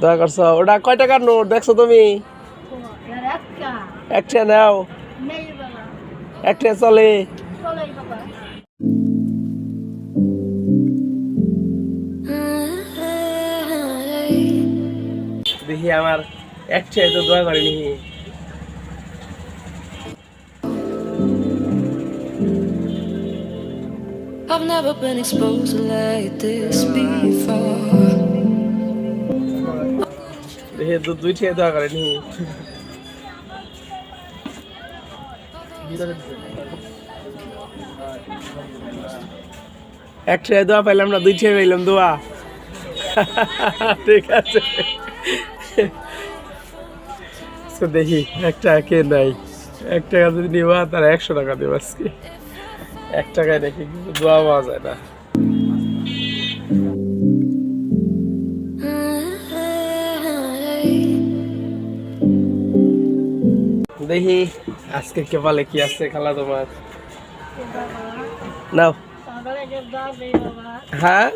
দয়া করছো। ওটা কয় টাকার নোট দেখছো তুমি? একটা নাও, একটা চলে। দেখি আমার একটা তো দোয়া করেনি। I've never been exposed like this before. দেখি দুইটা দোয়া করেনি। একটা দোয়া পাইলাম না, দুইটা পাইলাম দোয়া। ঠিক আছে, দেখি একটা কে নাই। 1 টাকা যদি নিবা তার 100 টাকা দেবো আজকে। 1 টাকায় দেখি কিন্তু দোয়া পাওয়া যায় না। দেখি আজকে কেবালে কি আছে খালা তোমার। নাও। হ্যাঁ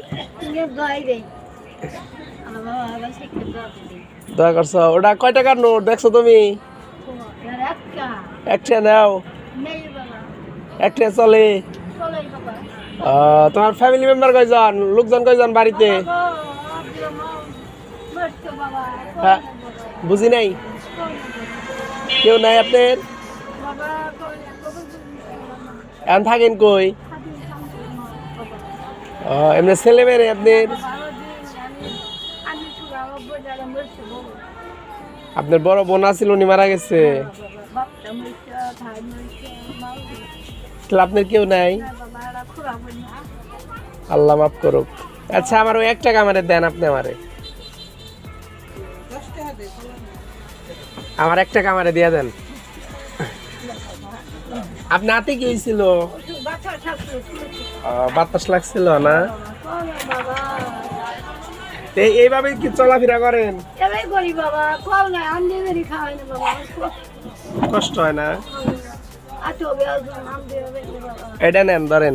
দয়া করছো। ওটা কয় টাকার নোট দেখছো তুমি? একটা নাও, একটা চলে। তোমার ফ্যামিলি মেম্বার কয়জন, লোকজন কয়জন বাড়িতে? হ্যাঁ বুঝি নাই। কেউ নাই আপনার? এখন থাকেন কই? এমনি ছেলে মেয়ে আপনার? আপনার বড় বোন আছিল, উনি মারা গেছে। আপনার কেউ নাই? আল্লাহ মাফ করুক। আচ্ছা আমার ওই 1 টাকা আমারে দেন, আপনি আমার 1 টাকা আমারে দিয়ে দেন। আপনি হাতে কি হয়েছিল? বাতাস লাগছিল না? এইভাবে কি চলাফেরা করেন? কষ্ট হয় না? এটা নেন, ধরেন।